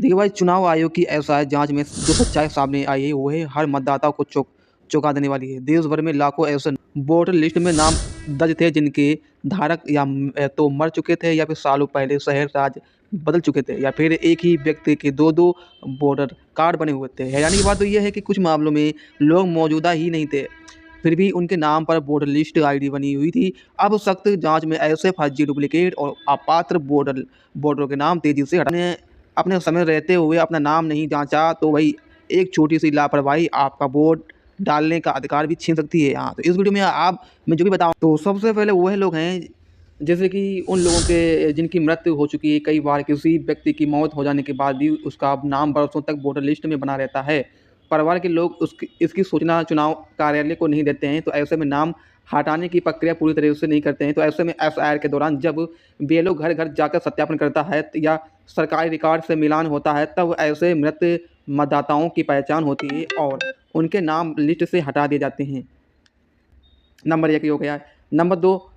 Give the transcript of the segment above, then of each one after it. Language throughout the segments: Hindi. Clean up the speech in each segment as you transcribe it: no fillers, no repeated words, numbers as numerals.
देखिए भाई, चुनाव आयोग की एसआई जांच में जो सच्चाई सामने आई है वो है हर मतदाता को चौंका देने वाली है। देश भर में लाखों ऐसे वोटर लिस्ट में नाम दर्ज थे जिनके धारक तो मर चुके थे या फिर सालों पहले शहर राज्य बदल चुके थे या फिर एक ही व्यक्ति के दो दो वोटर कार्ड बने हुए थे। हैरानी की बात तो यह है कि कुछ मामलों में लोग मौजूदा ही नहीं थे, फिर भी उनके नाम पर वोटर लिस्ट आईडी बनी हुई थी। अब सख्त जांच में ऐसे फर्जी, डुप्लीकेट और अपात्र वोटरों के नाम तेजी से हटाने अपने समय रहते हुए अपना नाम नहीं जांचा तो भाई एक छोटी सी लापरवाही आपका वोट डालने का अधिकार भी छीन सकती है। हाँ, तो इस वीडियो में मैं जो भी बताऊँ तो सबसे पहले वह लोग हैं जैसे कि उन लोगों के जिनकी मृत्यु हो चुकी है। कई बार किसी व्यक्ति की मौत हो जाने के बाद भी उसका नाम बरसों तक वोटर लिस्ट में बना रहता है। परिवार के लोग उसकी इसकी सूचना चुनाव कार्यालय को नहीं देते हैं, तो ऐसे में नाम हटाने की प्रक्रिया पूरी तरह से नहीं करते हैं। तो ऐसे में एफआईआर के दौरान जब बीएलओ घर घर जाकर सत्यापन करता है या सरकारी रिकॉर्ड से मिलान होता है, तब ऐसे मृत मतदाताओं की पहचान होती है और उनके नाम लिस्ट से हटा दिए जाते हैं। नंबर 1 ये हो गया। नंबर 2,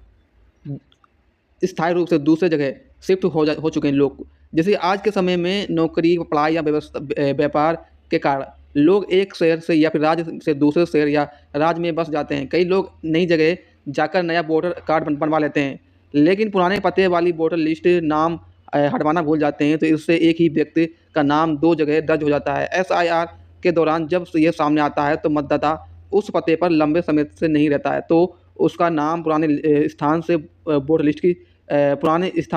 स्थायी रूप से दूसरे जगह शिफ्ट हो चुके हैं लोग। जैसे आज के समय में नौकरी, पढ़ाई या व्यापार के कारण लोग एक शहर से या फिर राज्य से दूसरे शहर या राज्य में बस जाते हैं। कई लोग नई जगह जाकर नया वोटर कार्ड बनवा लेते हैं, लेकिन पुराने पते वाली वोटर लिस्ट नाम हटवाना भूल जाते हैं। तो इससे एक ही व्यक्ति का नाम 2 जगह दर्ज हो जाता है। एसआईआर के दौरान जब ये सामने आता है तो मतदाता उस पते पर लंबे समय से नहीं रहता है, तो उसका नाम पुराने स्थान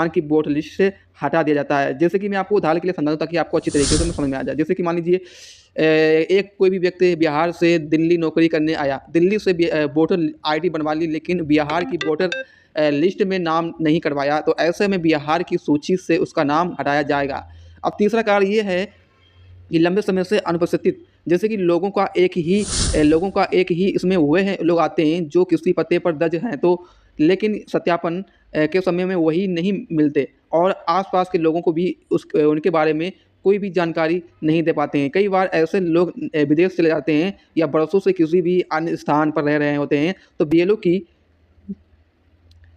की वोटर लिस्ट से हटा दिया जाता है। जैसे कि मैं आपको उदाहरण के लिए समझाऊँ ताकि आपको अच्छी तरीके से समझ में आ जाए। जैसे कि मान लीजिए एक कोई भी व्यक्ति बिहार से दिल्ली नौकरी करने आया, दिल्ली से वोटर आईडी बनवा ली, लेकिन बिहार की वोटर लिस्ट में नाम नहीं करवाया, तो ऐसे में बिहार की सूची से उसका नाम हटाया जाएगा। अब तीसरा कारण ये है कि लंबे समय से अनुपस्थित, जैसे कि लोगों का एक ही इसमें हुए हैं, लोग आते हैं जो किसी पते पर दर्ज हैं, तो लेकिन सत्यापन के समय में वही नहीं मिलते और आसपास के लोगों को भी उनके बारे में कोई भी जानकारी नहीं दे पाते हैं। कई बार ऐसे लोग विदेश चले जाते हैं या बरसों से किसी भी अन्य स्थान पर रह रहे होते हैं, तो बीएलओ की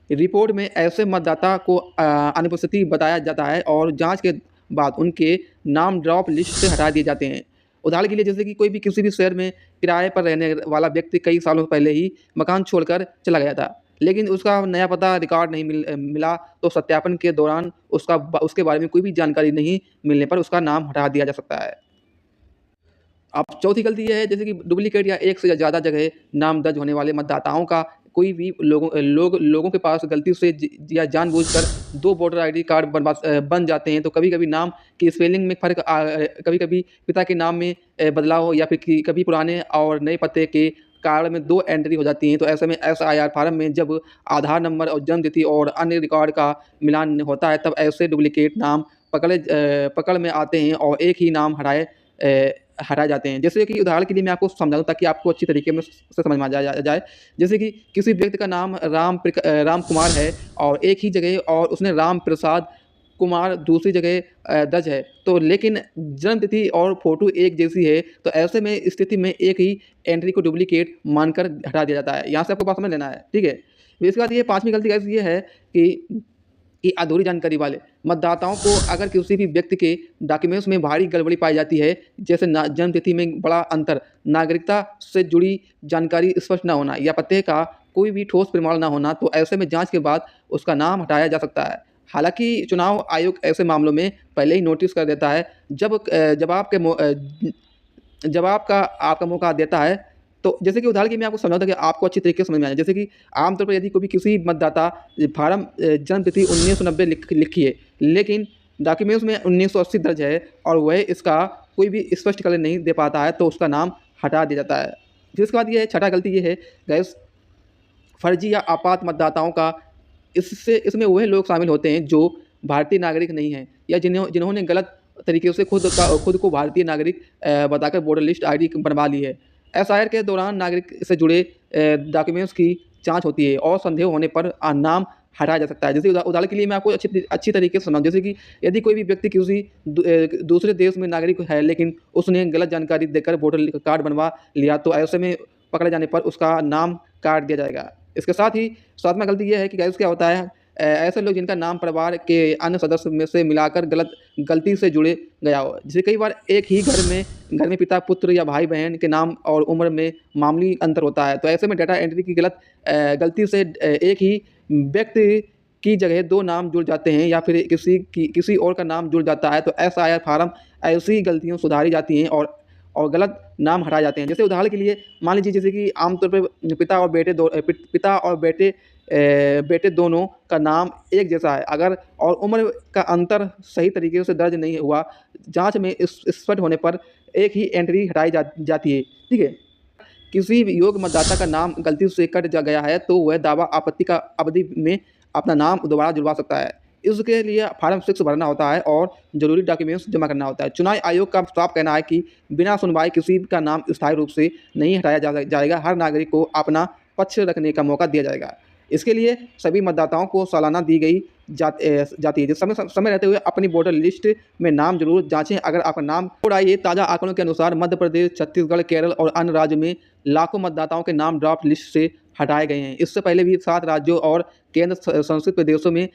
रिपोर्ट में ऐसे मतदाता को अनुपस्थिति बताया जाता है और जांच के बाद उनके नाम ड्रॉप लिस्ट से हटा दिए जाते हैं। उदाहरण के लिए जैसे कि कोई भी किसी भी शहर में किराए पर रहने वाला व्यक्ति कई सालों पहले ही मकान छोड़कर चला गया था, लेकिन उसका नया पता रिकॉर्ड नहीं मिला, तो सत्यापन के दौरान उसके बारे में कोई भी जानकारी नहीं मिलने पर उसका नाम हटा दिया जा सकता है। अब चौथी गलती ये है जैसे कि डुप्लीकेट या एक से ज़्यादा जगह नाम दर्ज होने वाले मतदाताओं का कोई भी लोगों के पास गलती से या जानबूझकर 2 वोटर आईडी कार्ड बन जाते हैं। तो कभी-कभी नाम की स्पेलिंग में फ़र्क, कभी-कभी पिता के नाम में बदलाव हो या फिर कभी पुराने और नए पते के कार्ड में 2 एंट्री हो जाती हैं। तो ऐसे में एसआईआर फार्म में जब आधार नंबर और जन्म तिथि और अन्य रिकॉर्ड का मिलान होता है, तब ऐसे डुप्लीकेट नाम पकड़ में आते हैं और एक ही नाम हटाए जाते हैं। जैसे कि उदाहरण के लिए मैं आपको समझाऊँ ताकि आपको अच्छी तरीके में से समझ में आ जाए। जैसे कि किसी व्यक्ति का नाम राम कुमार है और एक ही जगह और उसने राम प्रसाद कुमार दूसरी जगह दर्ज है, तो लेकिन जन्म तिथि और फ़ोटो एक जैसी है, तो ऐसे में स्थिति में एक ही एंट्री को डुप्लीकेट मानकर हटा दिया जाता है। यहाँ से आपको बात समझ लेना है, ठीक है? फिर इसके बाद ये 5वीं गलती गाइस ये है कि अधूरी जानकारी वाले मतदाताओं को अगर किसी भी व्यक्ति के डॉक्यूमेंट्स में भारी गड़बड़ी पाई जाती है, जैसे जन्म तिथि में बड़ा अंतर, नागरिकता से जुड़ी जानकारी स्पष्ट न होना या पते का कोई भी ठोस प्रमाण न होना, तो ऐसे में जांच के बाद उसका नाम हटाया जा सकता है। हालांकि चुनाव आयोग ऐसे मामलों में पहले ही नोटिस कर देता है। जब आपका मौका देता है, तो जैसे कि उदाहरण के लिए मैं आपको समझाता हूँ कि आपको अच्छी तरीके से समझ में आ जाए। जैसे कि आमतौर पर यदि कोई भी किसी मतदाता फार्म जन्म तिथि 1990 लिखी है, लेकिन डॉक्यूमेंट्स में 1980 दर्ज है और वह इसका कोई भी स्पष्ट कलर नहीं दे पाता है, तो उसका नाम हटा दिया जाता है। फिर उसके बाद ये है, छठा गलती ये है गैस, फर्जी या आपात मतदाताओं का। इसमें वह लोग शामिल होते हैं जो भारतीय नागरिक नहीं हैं या जिन्होंने गलत तरीके से खुद को भारतीय नागरिक बताकर वोटर लिस्ट आईडी बनवा ली है। एसआईआर के दौरान नागरिक से जुड़े डॉक्यूमेंट्स की जांच होती है और संदेह होने पर नाम हटाया जा सकता है। जैसे उदाहरण के लिए मैं आपको अच्छी तरीके से समझाऊँ, जैसे कि यदि कोई भी व्यक्ति किसी दूसरे देश में नागरिक है, लेकिन उसने गलत जानकारी देकर वोटर कार्ड बनवा लिया, तो ऐसे में पकड़े जाने पर उसका नाम काट दिया जाएगा। इसके साथ ही 7वां गलती ये है कि गाइस क्या होता है ऐसे लोग जिनका नाम परिवार के अन्य सदस्य में से मिलाकर गलती से जुड़े गया हो। जैसे कई बार एक ही घर में पिता, पुत्र या भाई-बहन के नाम और उम्र में मामूली अंतर होता है। तो ऐसे में डेटा एंट्री की गलती से एक ही व्यक्ति की जगह 2 नाम जुड़ जाते हैं या फिर किसी और का नाम जुड़ जाता है, तो एसआईआर फार्म ऐसी गलतियाँ सुधारी जाती हैं और गलत नाम हटाए जाते हैं। जैसे उदाहरण के लिए मान लीजिए, जैसे कि आमतौर पे पिता और बेटे दोनों का नाम एक जैसा है, अगर और उम्र का अंतर सही तरीके से दर्ज नहीं हुआ, जाँच में स्पष्ट होने पर एक ही एंट्री हटाई जाती है। ठीक है? किसी भी योग्य मतदाता का नाम गलती से कट गया है, तो वह दावा आपत्ति का अवधि में अपना नाम दोबारा जुड़वा सकता है। इसके लिए फॉर्म 6 भरना होता है और ज़रूरी डॉक्यूमेंट्स जमा करना होता है। चुनाव आयोग का साफ कहना है कि बिना सुनवाई किसी का नाम स्थायी रूप से नहीं हटाया जाएगा। हर नागरिक को अपना पक्ष रखने का मौका दिया जाएगा। इसके लिए सभी मतदाताओं को सालाना दी जाती है। जिस समय रहते हुए अपनी वोटर लिस्ट में नाम जरूर जांचें। अगर आपका नाम छोड़ा, ये ताज़ा आंकड़ों के अनुसार मध्य प्रदेश, छत्तीसगढ़, केरल और अन्य राज्यों में लाखों मतदाताओं के नाम ड्राफ्ट लिस्ट से हटाए गए हैं। इससे पहले भी 7 राज्यों और केंद्र शासित प्रदेशों में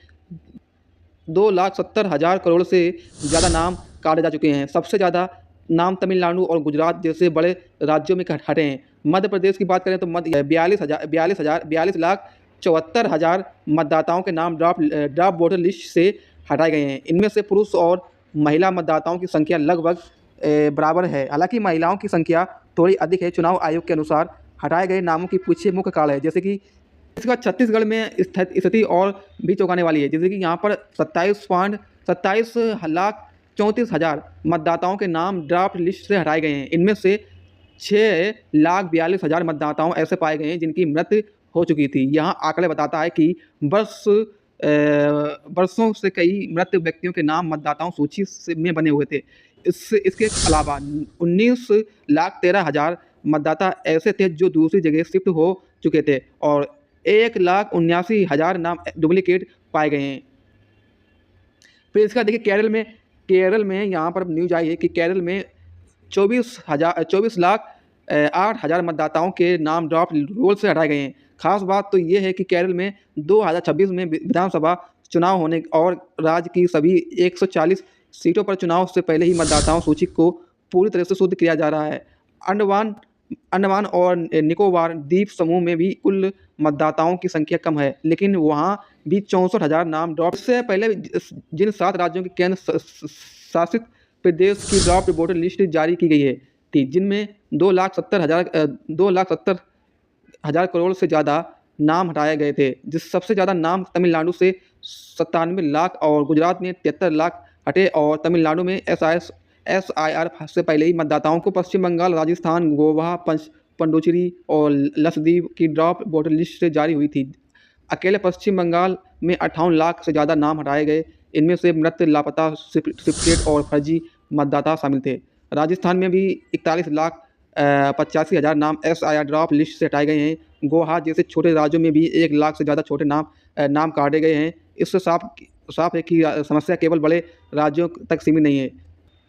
2,70,000 करोड़ से ज़्यादा नाम काटे जा चुके हैं। सबसे ज़्यादा नाम तमिलनाडु और गुजरात जैसे बड़े राज्यों में हटे हैं। मध्य प्रदेश की बात करें तो 42,74,000 मतदाताओं के नाम ड्राफ्ट वोटर लिस्ट से हटाए गए हैं। इनमें से पुरुष और महिला मतदाताओं की संख्या लगभग बराबर है। हालांकि महिलाओं की संख्या थोड़ी अधिक है। चुनाव आयोग के अनुसार हटाए गए नामों के पीछे मुख्य कारण है, जैसे कि इसके बाद छत्तीसगढ़ में स्थिति और भी चौंकाने वाली है। जैसे कि यहाँ पर 27,34,000 मतदाताओं के नाम ड्राफ्ट लिस्ट से हटाए गए हैं। इनमें से 6,42,000 मतदाताओं ऐसे पाए गए हैं जिनकी मृत्यु हो चुकी थी। यहाँ आंकड़े बताता है कि वर्षों से कई मृत व्यक्तियों के नाम मतदाताओं सूची में बने हुए थे। इसके अलावा 19,13,000 मतदाता ऐसे थे जो दूसरी जगह शिफ्ट हो चुके थे और 1,79,000 नाम डुप्लीकेट पाए गए हैं। फिर इसका देखिए केरल में यहाँ पर न्यूज आई है कि केरल में 24,08,000 मतदाताओं के नाम ड्राफ्ट रोल से हटाए गए हैं। खास बात तो ये है कि केरल में 2026 में विधानसभा चुनाव होने और राज्य की सभी 140 सीटों पर चुनाव से पहले ही मतदाताओं सूची को पूरी तरह से शुद्ध किया जा रहा है। अंडमान और निकोबार द्वीप समूह में भी कुल मतदाताओं की संख्या कम है, लेकिन वहाँ भी 64,000 नाम ड्राफ्ट। इससे पहले जिन 7 राज्यों के केंद्र शासित प्रदेश की ड्राफ्ट वोटर लिस्ट जारी की गई है थी, जिनमें 2,70,000 करोड़ से ज़्यादा नाम हटाए गए थे। जिस सबसे ज़्यादा नाम तमिलनाडु से 97 लाख और गुजरात में 73 लाख हटे और तमिलनाडु में SIR से पहले ही मतदाताओं को पश्चिम बंगाल, राजस्थान, गोवा, पुडुचेरी और लक्षद्वीप की ड्राफ्ट वोटर लिस्ट से जारी हुई थी। अकेले पश्चिम बंगाल में 58 लाख से ज़्यादा नाम हटाए गए। इनमें से मृत, लापता, डुप्लिकेट और फर्जी मतदाता शामिल थे। राजस्थान में भी 41,85,000 नाम SIR ड्राफ्ट लिस्ट से हटाए गए हैं। गोवा जैसे छोटे राज्यों में भी 1 लाख से ज़्यादा छोटे नाम काटे गए हैं। इससे साफ है कि समस्या केवल बड़े राज्यों तक सीमित नहीं है।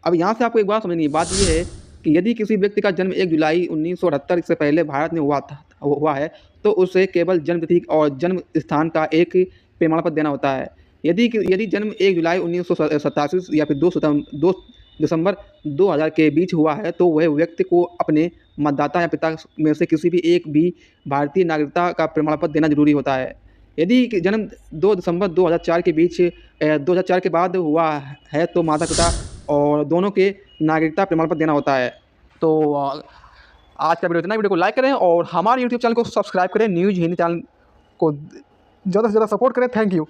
अब यहाँ से आपको एक बात समझनी है। बात यह है कि यदि किसी व्यक्ति का जन्म 1 जुलाई 1978 से पहले भारत में हुआ है, तो उसे केवल जन्म तिथि और जन्म स्थान का एक प्रमाण पत्र देना होता है। यदि जन्म 1 जुलाई 1987 या फिर 2 दिसंबर 2000 के बीच हुआ है, तो वह व्यक्ति को अपने मतदाता या पिता में से किसी भी एक भी भारतीय नागरिकता का प्रमाण पत्र देना जरूरी होता है। यदि जन्म 2 दिसंबर 2004 के बीच 2004 के बाद हुआ है, तो माता पिता और दोनों के नागरिकता प्रमाण पत्र देना होता है। तो आज का वीडियो इतना। वीडियो को लाइक करें और हमारे यूट्यूब चैनल को सब्सक्राइब करें। न्यूज़ हिंदी चैनल को ज़्यादा से ज़्यादा सपोर्ट करें। Thank you.